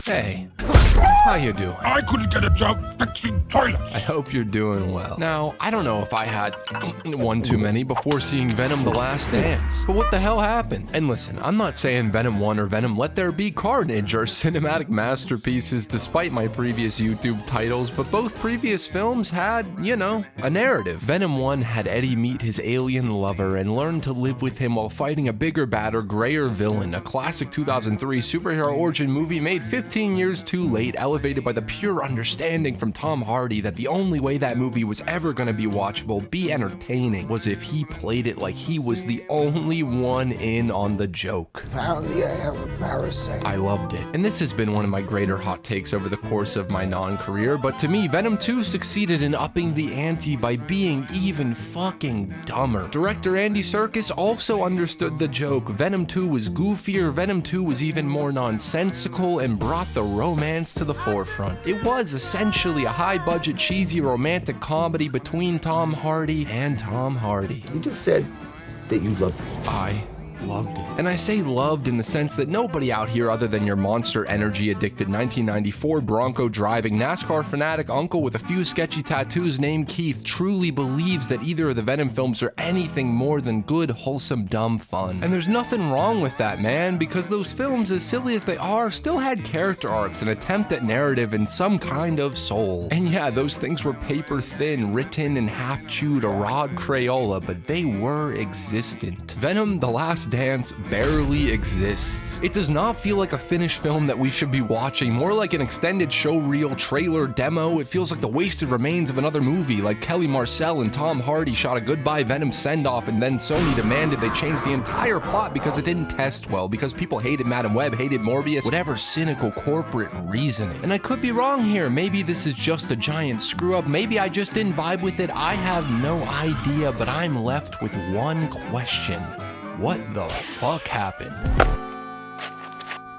Hey, how you doing? I couldn't get a job fixing toilets. I hope you're doing well. Now, I don't know if I had one too many before seeing Venom: The Last Dance, but what the hell happened? And listen, I'm not saying Venom 1 or Venom Let There Be Carnage are cinematic masterpieces despite my previous YouTube titles, but both previous films had, you know, a narrative. Venom 1 had Eddie meet his alien lover and learn to live with him while fighting a bigger, badder, grayer villain, a classic 2003 superhero origin movie made 15 years too late, elevated by the pure understanding from Tom Hardy that the only way that movie was ever going to be watchable, be entertaining, was if he played it like he was the only one in on the joke. Apparently I have a parasite. I loved it. And this has been one of my greater hot takes over the course of my non-career, but to me, Venom 2 succeeded in upping the ante by being even fucking dumber. Director Andy Serkis also understood the joke. Venom 2 was goofier, Venom 2 was even more nonsensical, and brought the romance to the forefront. It was essentially a high-budget, cheesy romantic comedy between Tom Hardy and Tom Hardy. You just said that you loved me. I loved it. And I say loved in the sense that nobody out here other than your monster energy addicted 1994 Bronco driving NASCAR fanatic uncle with a few sketchy tattoos named Keith truly believes that either of the Venom films are anything more than good, wholesome, dumb fun. And there's nothing wrong with that, man, because those films, as silly as they are, still had character arcs, an attempt at narrative, and some kind of soul. And yeah, those things were paper thin, written and half chewed, a rod Crayola, but they were existent. Venom: The Last Dance barely exists. It does not feel like a finished film that we should be watching, more like an extended show reel, trailer, demo. It feels like the wasted remains of another movie, like Kelly Marcel and Tom Hardy shot a goodbye Venom send-off and then Sony demanded they change the entire plot because it didn't test well, because people hated Madam Web, hated Morbius, whatever cynical corporate reasoning. And I could be wrong here, maybe this is just a giant screw-up, maybe I just didn't vibe with it, I have no idea, but I'm left with one question. What the fuck happened?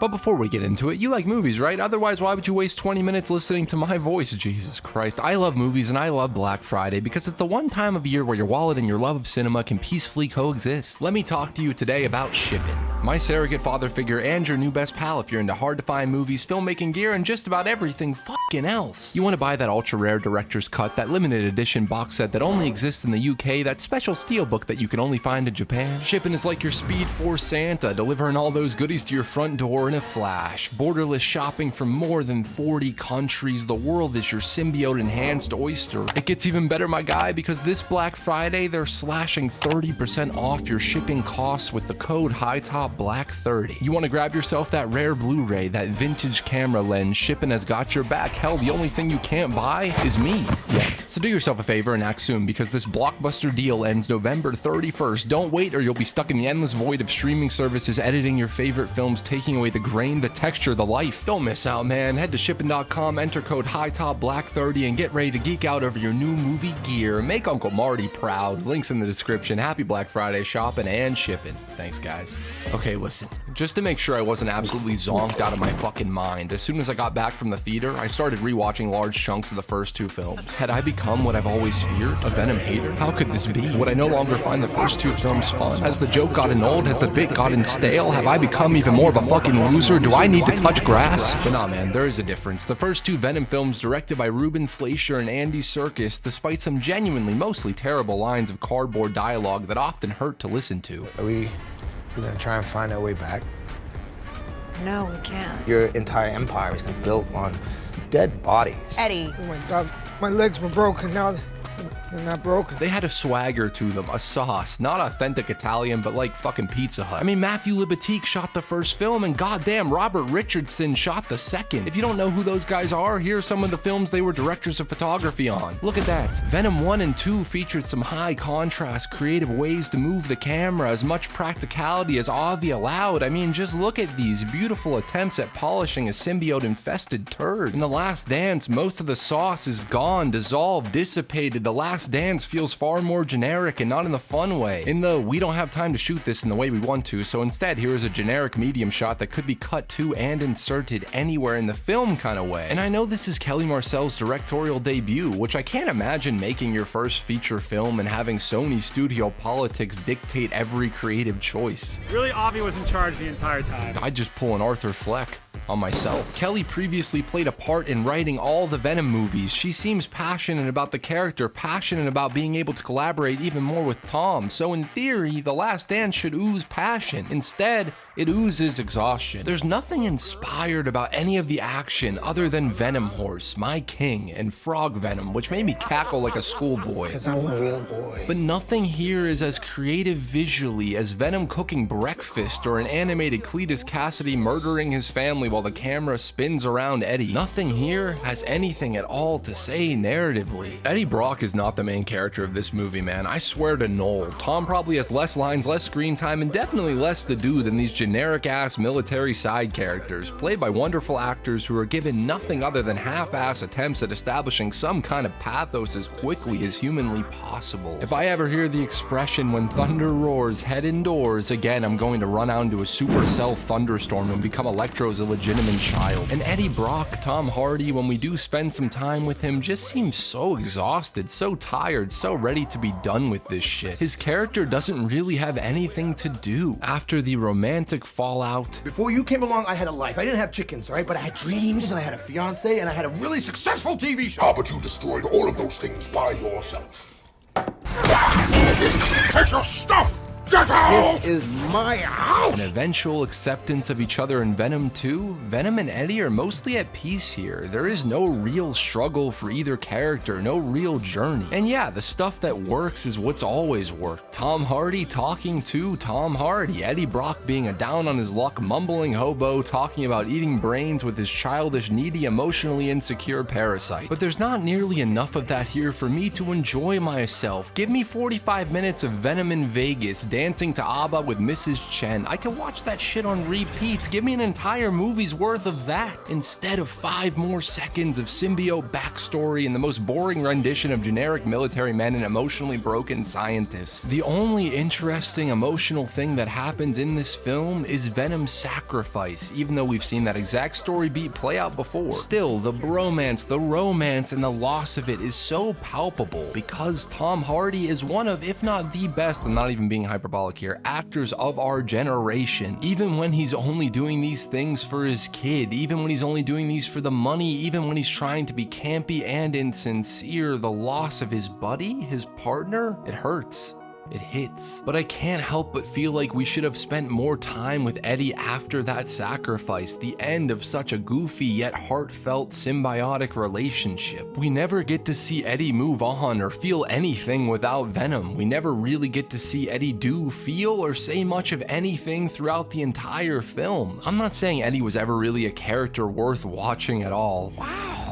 But before we get into it, you like movies, right? Otherwise, why would you waste 20 minutes listening to my voice? Jesus Christ. I love movies and I love Black Friday because it's the one time of year where your wallet and your love of cinema can peacefully coexist. Let me talk to you today about shipping. My surrogate father figure and your new best pal if you're into hard-to-find movies, filmmaking gear, and just about everything fucking else. You want to buy that ultra-rare director's cut, that limited edition box set that only exists in the UK, that special steelbook that you can only find in Japan? Shipping is like your Speed Force Santa, delivering all those goodies to your front door in a flash. Borderless shopping from more than 40 countries. The world is your symbiote enhanced oyster. It gets even better, my guy, because this Black Friday, they're slashing 30% off your shipping costs with the code HITOPBLACK30. You want to grab yourself that rare Blu-ray, that vintage camera lens, shipping has got your back. Hell, the only thing you can't buy is me. Yet. So do yourself a favor and act soon, because this blockbuster deal ends November 31st. Don't wait or you'll be stuck in the endless void of streaming services editing your favorite films, taking away the grain, the texture, the life. Don't miss out, man. Head to shipping.com, enter code HITOPBLACK30 and get ready to geek out over your new movie gear. Make Uncle Marty proud. Links in the description. Happy Black Friday shopping and shipping. Thanks, guys. Okay, listen. Just to make sure I wasn't absolutely zonked out of my fucking mind, as soon as I got back from the theater, I started rewatching large chunks of the first two films. Had I become what I've always feared, a Venom hater? How could this be? Would I no longer find the first two films fun? Has the joke gotten old? Has the bit gotten stale? Have I become even more of a fucking loser? Do I need to touch grass? But nah, man, there is a difference. The first two Venom films, directed by Ruben Fleischer and Andy Serkis, despite some genuinely mostly terrible lines of cardboard dialogue that often hurt to listen to. Are we gonna try and find our way back? No, we can't. Your entire empire is built on dead bodies. Eddie. Oh my God, my legs were broken. Now they're not broken. They had a swagger to them, a sauce, not authentic Italian, but like fucking Pizza Hut. I mean, Matthew Libatique shot the first film, and goddamn, Robert Richardson shot the second. If you don't know who those guys are, here are some of the films they were directors of photography on. Look at that. Venom 1 and 2 featured some high contrast, creative ways to move the camera, as much practicality as Avi allowed. I mean, just look at these beautiful attempts at polishing a symbiote-infested turd. In The Last Dance, most of the sauce is gone, dissolved, dissipated. The Last Dance feels far more generic and not in the fun way. In the we don't have time to shoot this in the way we want to, so instead here is a generic medium shot that could be cut to and inserted anywhere in the film kind of way. And I know this is Kelly Marcel's directorial debut, which I can't imagine making your first feature film and having Sony studio politics dictate every creative choice. Really, Avi was in charge the entire time. I'd just pull an Arthur Fleck. on myself. Kelly previously played a part in writing all the Venom movies. She seems passionate about the character, passionate about being able to collaborate even more with Tom. So in theory, The Last Dance should ooze passion. Instead, it oozes exhaustion. There's nothing inspired about any of the action other than Venom Horse, My King, and Frog Venom, which made me cackle like a schoolboy. 'Cause I'm a real boy. But nothing here is as creative visually as Venom cooking breakfast or an animated Cletus Cassidy murdering his family while the camera spins around Eddie. Nothing here has anything at all to say narratively. Eddie Brock is not the main character of this movie, man. I swear to Knull. Tom probably has less lines, less screen time, and definitely less to do than these generic-ass military side characters, played by wonderful actors who are given nothing other than half-ass attempts at establishing some kind of pathos as quickly as humanly possible. If I ever hear the expression, when thunder roars, head indoors, again, I'm going to run out into a supercell thunderstorm and become Electro's illegitimate child. And Eddie Brock, Tom Hardy, when we do spend some time with him, just seems so exhausted, so tired, so ready to be done with this shit. His character doesn't really have anything to do. After the romantic fallout, Before you came along, I had a life. I didn't have chickens, all right? But I had dreams, and I had a fiance, and I had a really successful TV show. Ah, but you destroyed all of those things by yourself. Take your stuff! Get out! This is my house! an eventual acceptance of each other in Venom 2, Venom and Eddie are mostly at peace here. There is no real struggle for either character, no real journey. And yeah, the stuff that works is what's always worked. Tom Hardy talking to Tom Hardy, Eddie Brock being a down on his luck, mumbling hobo talking about eating brains with his childish, needy, emotionally insecure parasite. But there's not nearly enough of that here for me to enjoy myself. Give me 45 minutes of Venom in Vegas, dancing to ABBA with Mrs. Chen. I can watch that shit on repeat. Give me an entire movie's worth of that, instead of 5 more seconds of symbiote backstory and the most boring rendition of generic military men and emotionally broken scientists. The only interesting emotional thing that happens in this film is Venom's sacrifice, even though we've seen that exact story beat play out before. Still, the bromance, the romance, and the loss of it is so palpable because Tom Hardy is one of, if not the best, I'm not even being hyperbolic here, actors of our generation. Even when he's only doing these things for his kid, even when he's only doing these for the money, even when he's trying to be campy and insincere, the loss of his buddy, his partner, it hurts. It hits. But I can't help but feel like we should have spent more time with Eddie after that sacrifice, the end of such a goofy yet heartfelt symbiotic relationship. We never get to see Eddie move on or feel anything without Venom. We never really get to see Eddie do, feel, or say much of anything throughout the entire film. I'm not saying Eddie was ever really a character worth watching at all.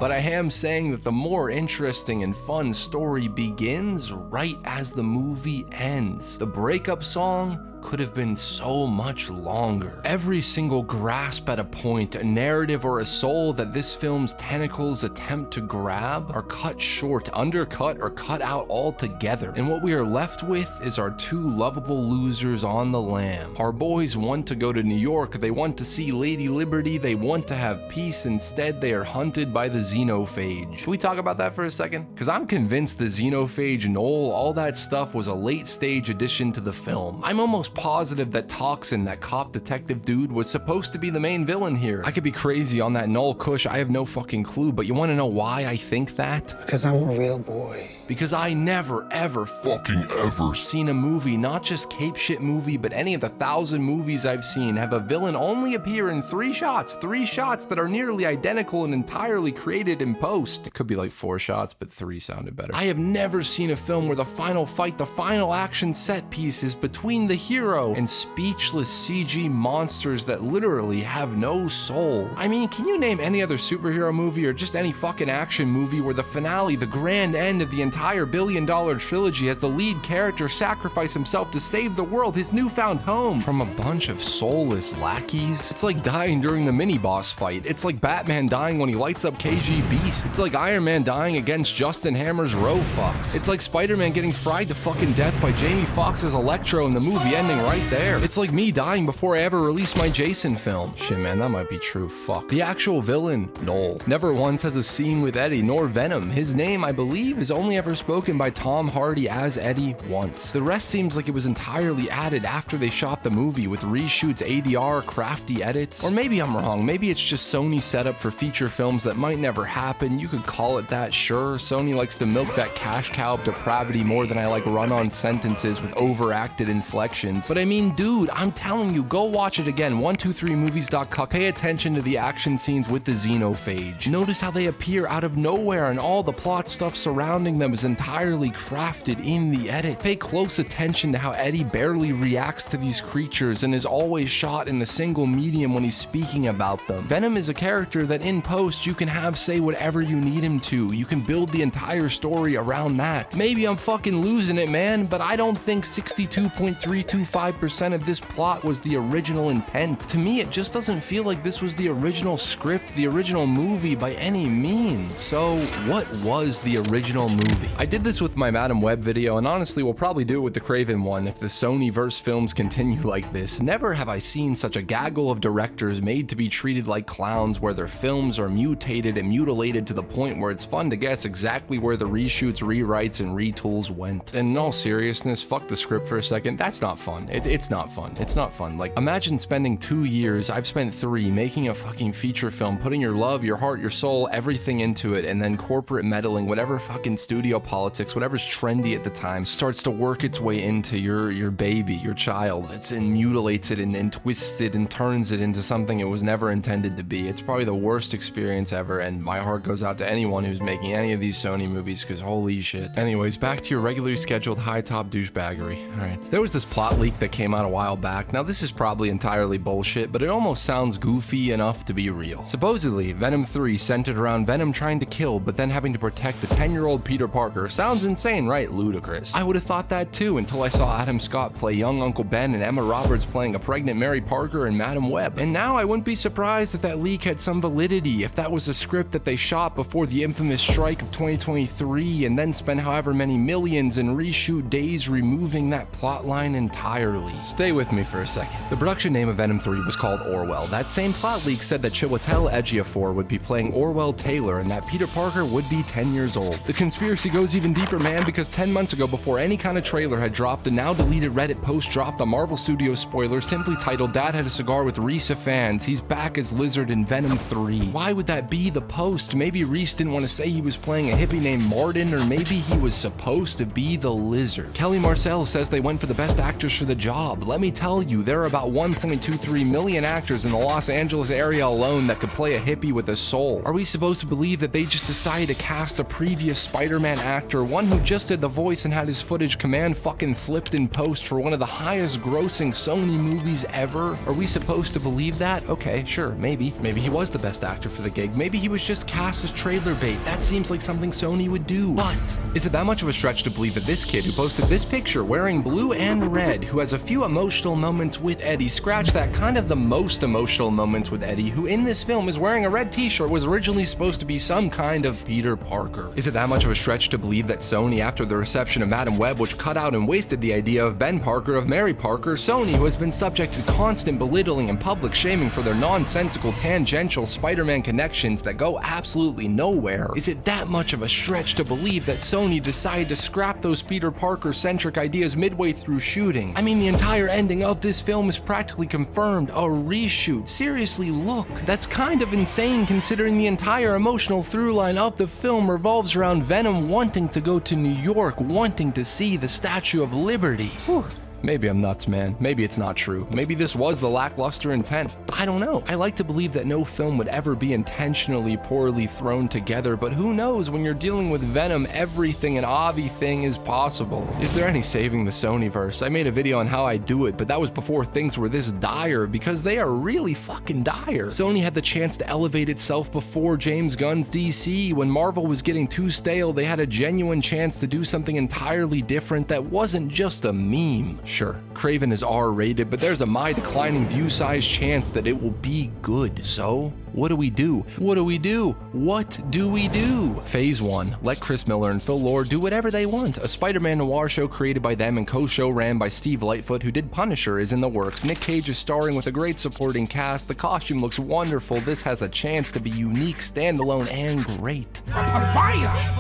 But I am saying that the more interesting and fun story begins right as the movie ends. The breakup song could have been so much longer. Every single grasp at a point, a narrative, or a soul that this film's tentacles attempt to grab are cut short, undercut, or cut out altogether. And what we are left with is our 2 lovable losers on the lam. Our boys want to go to New York, they want to see Lady Liberty, they want to have peace. Instead, they are hunted by the xenophage. Can we talk about that for a second? Because I'm convinced the xenophage, Knull, all that stuff was a late stage addition to the film. I'm almost positive that Toxin, that cop detective dude, was supposed to be the main villain here. I could be crazy on that Knull Kush, I have no fucking clue, but you want to know why I think that? Because I'm a real boy. Because I never ever Fucking ever. seen a movie, not just Cape Shit movie, but any of the 1,000 movies I've seen, have a villain only appear in 3 shots that are nearly identical and entirely created in post. It could be like 4 shots, but 3 sounded better. I have never seen a film where the final fight, the final action set piece is between the hero and speechless CG monsters that literally have no soul. I mean, can you name any other superhero movie or just any fucking action movie where the finale, the grand end of the entire billion-dollar trilogy, has the lead character sacrifice himself to save the world, his newfound home, from a bunch of soulless lackeys? It's like dying during the mini-boss fight. It's like Batman dying when he lights up KG Beast. It's like Iron Man dying against Justin Hammer's Row Fucks. It's like Spider-Man getting fried to fucking death by Jamie Foxx's Electro in the movie ending right there. It's like me dying before I ever release my Jason film. Shit, man, that might be true. Fuck. The actual villain, Knull, never once has a scene with Eddie nor Venom. His name, I believe, is only ever ever spoken by Tom Hardy as Eddie once. The rest seems like it was entirely added after they shot the movie with reshoots, ADR, crafty edits. Or maybe I'm wrong, maybe it's just Sony setup for feature films that might never happen. You could call it that, sure. Sony likes to milk that cash cow of depravity more than I like run-on sentences with overacted inflections. But I mean, dude, I'm telling you, go watch it again. 123movies.com. Pay attention to the action scenes with the xenophage. Notice how they appear out of nowhere and all the plot stuff surrounding them is entirely crafted in the edit. Pay close attention to how Eddie barely reacts to these creatures and is always shot in a single medium when he's speaking about them. Venom is a character that in post you can have say whatever you need him to. You can build the entire story around that. Maybe I'm fucking losing it, man, but I don't think 62.325% of this plot was the original intent. To me, it just doesn't feel like this was the original script, the original movie by any means. So what was the original movie? I did this with my Madam Web video, and honestly we'll probably do it with the Craven one if the Sony-verse films continue like this. Never have I seen such a gaggle of directors made to be treated like clowns, where their films are mutated and mutilated to the point where it's fun to guess exactly where the reshoots, rewrites, and retools went. And in all seriousness, fuck the script for a second, that's not fun. It's not fun. It's not fun. Like, imagine spending 2 years, I've spent 3, making a fucking feature film, putting your love, your heart, your soul, everything into it, and then corporate meddling, whatever fucking studio politics, whatever's trendy at the time, starts to work its way into your baby, your child. And mutilates it and twists it and turns it into something it was never intended to be. It's probably the worst experience ever, and my heart goes out to anyone who's making any of these Sony movies, because holy shit. Anyways, back to your regularly scheduled high-top douchebaggery. Alright. There was this plot leak that came out a while back. Now this is probably entirely bullshit, but it almost sounds goofy enough to be real. Supposedly, Venom 3 centered around Venom trying to kill, but then having to protect the 10-year-old Peter Parker. Sounds insane, right? Ludicrous. I would have thought that too until I saw Adam Scott play young Uncle Ben and Emma Roberts playing a pregnant Mary Parker and Madam Web. And now I wouldn't be surprised if that leak had some validity, if that was a script that they shot before the infamous strike of 2023 and then spent however many millions in reshoot days removing that plotline entirely. Stay with me for a second. The production name of Venom 3 was called Orwell. That same plot leak said that Chiwetel Ejiofor would be playing Orwell Taylor and that Peter Parker would be 10 years old. The conspiracy goes even deeper, man, because 10 months ago, before any kind of trailer had dropped, a now deleted Reddit post dropped a Marvel Studios spoiler simply titled "Dad had a cigar with Reese of fans. He's back as Lizard in Venom 3. Why would that be the post? Maybe Reese didn't want to say he was playing a hippie named Martin, or maybe he was supposed to be the Lizard. Kelly Marcel says they went for the best actors for the job. Let me tell you, there are about 1.23 million actors in the Los Angeles area alone that could play a hippie with a soul. Are we supposed to believe that they just decided to cast a previous Spider-Man actor, one who just did the voice and had his footage command fucking flipped in post for one of the highest grossing Sony movies ever? Are we supposed to believe that? Okay, sure, maybe. Maybe he was the best actor for the gig. Maybe he was just cast as trailer bait. That seems like something Sony would do. But is it that much of a stretch to believe that this kid who posted this picture wearing blue and red, who has a few emotional moments with Eddie, scratch that, kind of the most emotional moments with Eddie, who in this film is wearing a red t-shirt, was originally supposed to be some kind of Peter Parker? Is it that much of a stretch to believe that Sony, after the reception of Madam Web, which cut out and wasted the idea of Ben Parker of Mary Parker, Sony, who has been subject to constant belittling and public shaming for their nonsensical, tangential Spider-Man connections that go absolutely nowhere, is it that much of a stretch to believe that Sony decided to scrap those Peter Parker-centric ideas midway through shooting? I mean, the entire ending of this film is practically confirmed a reshoot. Seriously, look, that's kind of insane considering the entire emotional through line of the film revolves around Venom wanting to go to New York, wanting to see the Statue of Liberty. Whew. Maybe I'm nuts, man. Maybe it's not true. Maybe this was the lackluster intent. I don't know. I like to believe that no film would ever be intentionally poorly thrown together, but who knows? When you're dealing with Venom, everything and everything is possible. Is there any saving the Sonyverse? I made a video on how I do it, but that was before things were this dire, because they are really fucking dire. Sony had the chance to elevate itself before James Gunn's DC. When Marvel was getting too stale, they had a genuine chance to do something entirely different that wasn't just a meme. Sure, Craven is R-rated, but there's a my declining view size chance that it will be good. So, what do we do? What do we do? What do we do? Phase 1. Let Chris Miller and Phil Lord do whatever they want. A Spider-Man noir show created by them and co-show ran by Steve Lightfoot, who did Punisher, is in the works. Nick Cage is starring with a great supporting cast. The costume looks wonderful. This has a chance to be unique, standalone, and great. Fire!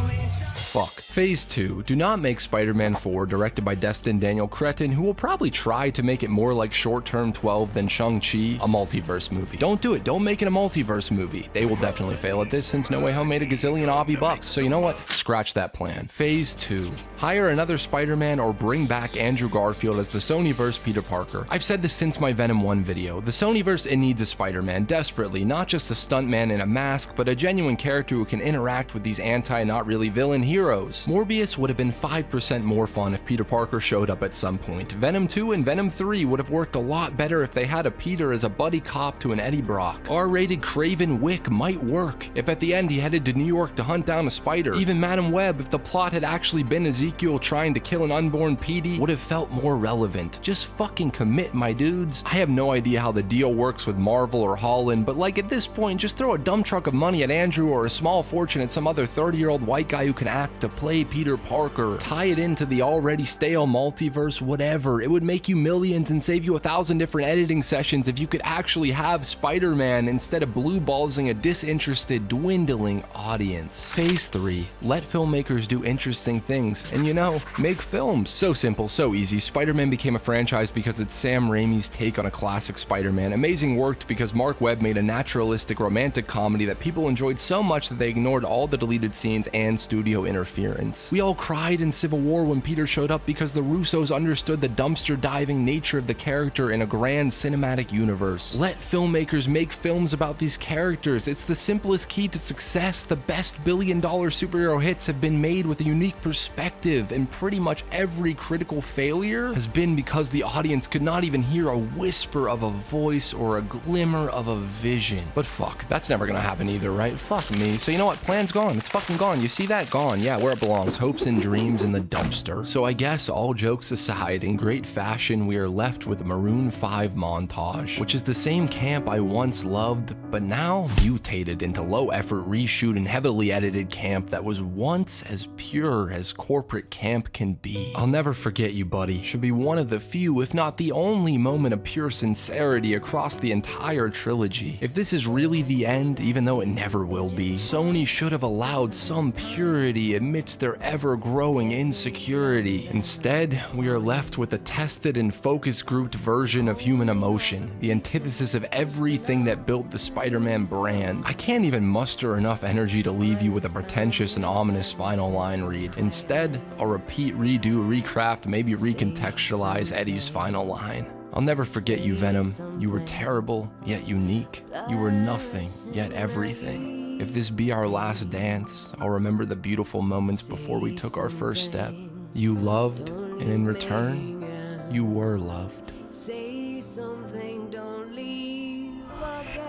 fuck. Phase 2. Do not make Spider-Man 4, directed by Destin Daniel Cretton, who will probably try to make it more like Short-Term 12 than Shang-Chi, a multiverse movie. Don't do it. Don't make it a multiverse movie. They will definitely fail at this since No Way Home made a gazillion Avi bucks. So you know what? Scratch that plan. Phase 2. Hire another Spider-Man or bring back Andrew Garfield as the Sonyverse Peter Parker. I've said this since my Venom 1 video. The Sonyverse, it needs a Spider-Man desperately, not just a stuntman in a mask, but a genuine character who can interact with these not really villain heroes. Morbius would have been 5% more fun if Peter Parker showed up at some point. Venom 2 and Venom 3 would have worked a lot better if they had a Peter as a buddy cop to an Eddie Brock. R-rated Craven Wick might work if at the end he headed to New York to hunt down a spider. Even Madam Web, if the plot had actually been Ezekiel trying to kill an unborn PD, would have felt more relevant. Just fucking commit, my dudes. I have no idea how the deal works with Marvel or Holland, but like at this point, just throw a dump truck of money at Andrew or a small fortune at some other 30-year-old white guy who can act to play Peter Parker. Tie it into the already stale multiverse, whatever. It would make you millions and save you 1,000 different editing sessions if you could actually have Spider-Man instead of blue ballsing a disinterested, dwindling audience. Phase 3. Let filmmakers do interesting things and, you know, make films. So simple, so easy. Spider-Man became a franchise because it's Sam Raimi's take on a classic Spider-Man. Amazing worked because Mark Webb made a naturalistic romantic comedy that people enjoyed so much that they ignored all the deleted scenes and studio interference. We all cried in Civil War when Peter showed up because the Russos understood the dumpster diving nature of the character in a grand cinematic universe. Let filmmakers make films about these characters. It's the simplest key to success. The best billion-dollar superhero hits have been made with a unique perspective, and pretty much every critical failure has been because the audience could not even hear a whisper of a voice or a glimmer of a vision. But fuck, that's never gonna happen either, right? Fuck me. So you know what? Plan's gone. It's fucking gone. You see that? Gone. Yeah, where it belongs. Hopes and dreams in the dumpster. So I guess all jokes aside, in great fashion, we are left with a Maroon 5 montage, which is the same camp I once loved, but now mutated into low-effort reshoot and heavily edited camp that was once as pure as corporate camp can be. I'll never forget you, buddy. Should be one of the few, if not the only moment of pure sincerity across the entire trilogy. If this is really the end, even though it never will be, Sony should have allowed some purity amidst their ever-growing insecurity. Instead, we are left with a tested and focus-grouped version of human emotion, the antithesis of everything that built the Spider-Man brand. I can't even muster enough energy to leave you with a pretentious and ominous final line read. Instead, I'll repeat, redo, recraft, maybe recontextualize Eddie's final line. I'll never forget you, Venom. You were terrible, yet unique. You were nothing, yet everything. If this be our last dance, I'll remember the beautiful moments before we took our first step. You loved, and in return, you were loved. Say something, don't leave again.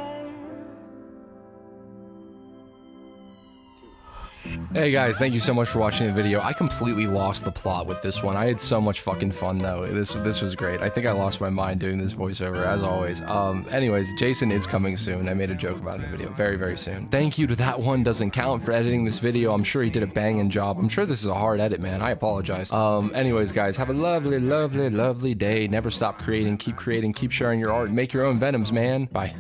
Hey guys, thank you so much for watching the video. I completely lost the plot with this one. I had so much fucking fun though. This was great. I think I lost my mind doing this voiceover as always. Anyways, Jason is coming soon. I made a joke about it in the video. Very, very soon. Thank you to That One Doesn't Count for editing this video. I'm sure he did a banging job. I'm sure this is a hard edit, man. I apologize. Anyways, guys, have a lovely, lovely, lovely day. Never stop creating, keep sharing your art, and make your own Venoms, man. Bye.